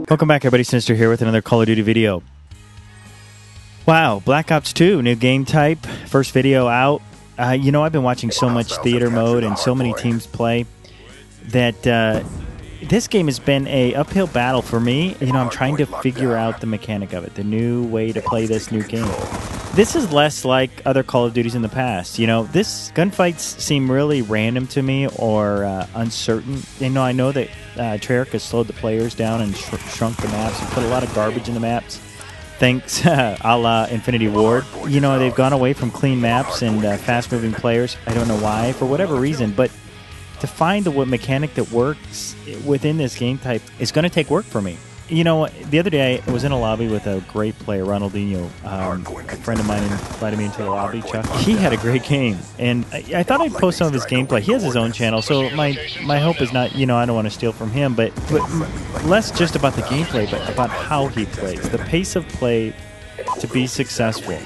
Welcome back, everybody. Xsynistr here with another Call of Duty video. Wow, Black Ops 2, new game type, first video out. You know, I've been watching so much theater mode and so many teams play that this game has been a uphill battle for me. You know, I'm trying to figure out the mechanic of it, the new way to play this new game. This is less like other Call of Duties in the past. You know, this gunfights seem really random to me or uncertain. You know, I know that Treyarch has slowed the players down and shrunk the maps and put a lot of garbage in the maps. Thanks, a la Infinity Ward. You know, they've gone away from clean maps and fast-moving players. I don't know why, for whatever reason, but to find the mechanic that works within this game type is going to take work for me. You know, the other day I was in a lobby with a great player, Ronaldinho. A friend of mine invited me into the lobby, Chuck. He had a great game, and I thought I'd post some of his gameplay. He has his own channel, so my hope is not, you know, I don't want to steal from him, but less just about the gameplay, but about how he plays, the pace of play to be successful.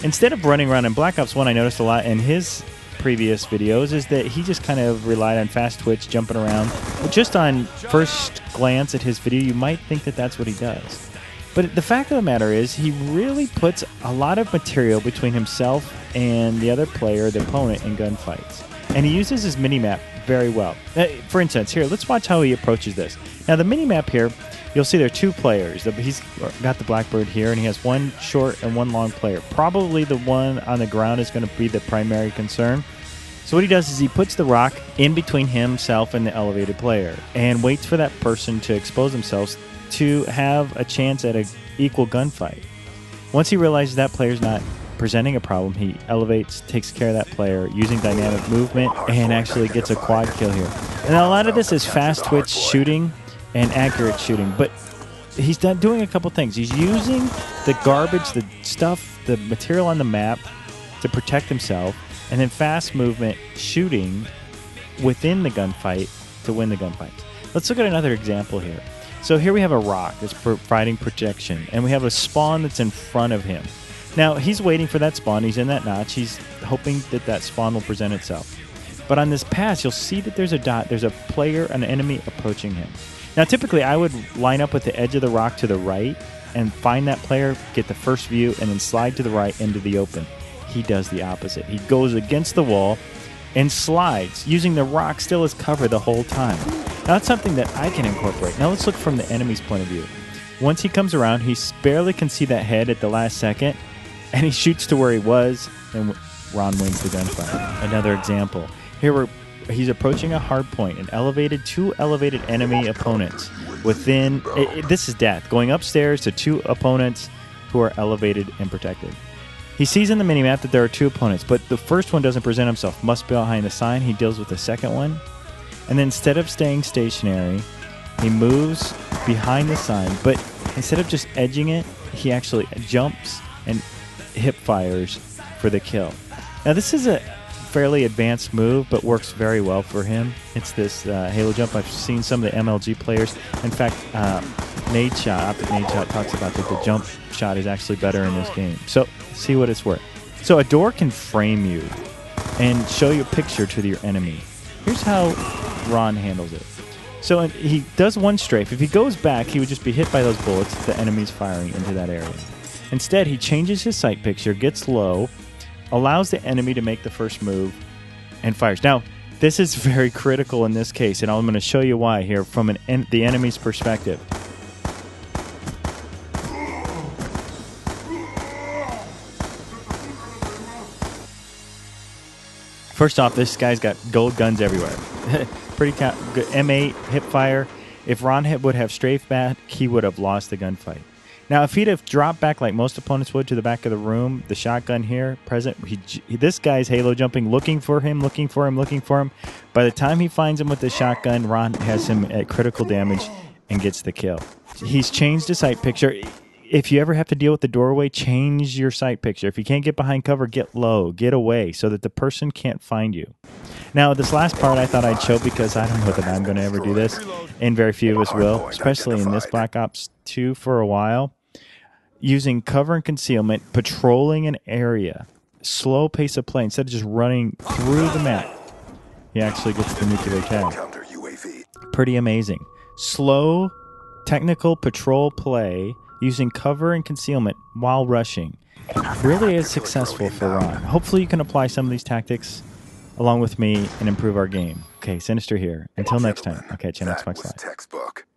Instead of running around in Black Ops 1, I noticed a lot in his previous videos is that he just kind of relied on fast twitch, jumping around. Just on first glance at his video, you might think that that's what he does. But the fact of the matter is, he really puts a lot of material between himself and the other player, the opponent, in gunfights. And he uses his minimap very well. For instance, here, let's watch how he approaches this. Now, the minimap here, you'll see there are two players. He's got the Blackbird here, and he has one short and one long player. Probably the one on the ground is going to be the primary concern. So what he does is he puts the rock in between himself and the elevated player and waits for that person to expose themselves to have a chance at an equal gunfight. Once he realizes that player's not presenting a problem, he elevates, takes care of that player using dynamic movement, and actually gets a quad kill here. And a lot of this is fast twitch shooting and accurate shooting, but he's doing a couple things. He's using the garbage, the stuff, the material on the map to protect himself, and then fast movement shooting within the gunfight to win the gunfight. Let's look at another example here. So here we have a rock that's providing protection, and we have a spawn that's in front of him. Now, he's waiting for that spawn. He's in that notch. He's hoping that that spawn will present itself. But on this pass, you'll see that there's a dot. There's a player, an enemy approaching him. Now, typically, I would line up with the edge of the rock to the right and find that player, get the first view, and then slide to the right into the open. He does the opposite. He goes against the wall and slides, using the rock still as cover the whole time. Now, that's something that I can incorporate. Now, let's look from the enemy's point of view. Once he comes around, he barely can see that head at the last second, and he shoots to where he was, and Ron wins the gunfight. Another example. Here he's approaching a hard point, two elevated enemy opponents. Within, this is death. Going upstairs to two opponents who are elevated and protected. He sees in the minimap that there are two opponents, but the first one doesn't present himself. Must be behind the sign. He deals with the second one. And then instead of staying stationary, he moves behind the sign, but instead of just edging it, he actually jumps and hip fires for the kill. Now, this is a fairly advanced move, but works very well for him. It's this halo jump. I've seen some of the MLG players. In fact, Ngan Chuck talks about that the jump shot is actually better in this game. So, see what it's worth. So, a door can frame you and show you a picture to your enemy. Here's how Ron handles it. So, he does one strafe. If he goes back, he would just be hit by those bullets the enemy's firing into that area. Instead, he changes his sight picture, gets low, allows the enemy to make the first move, and fires. Now, this is very critical in this case, and I'm going to show you why here from the enemy's perspective. First off, this guy's got gold guns everywhere. Pretty good M8 hip fire. If Ron would have strafed back, he would have lost the gunfight. Now, if he'd have dropped back like most opponents would to the back of the room, the shotgun here present, this guy's halo jumping, looking for him. By the time he finds him with the shotgun, Ron has him at critical damage and gets the kill. He's changed his sight picture. If you ever have to deal with the doorway, change your sight picture. If you can't get behind cover, get low, get away so that the person can't find you. Now, this last part I thought I'd show because I don't know that I'm going to ever do this, and very few of us will, especially in this Black Ops 2 for a while. Using cover and concealment, patrolling an area, slow pace of play, instead of just running through the map. He actually gets the nuclear tag. Pretty amazing. Slow technical patrol play using cover and concealment while rushing. Really is successful for Ron. Hopefully you can apply some of these tactics along with me and improve our game. Okay, Xsynistr here. Until next time, I'll catch you next Xbox Live.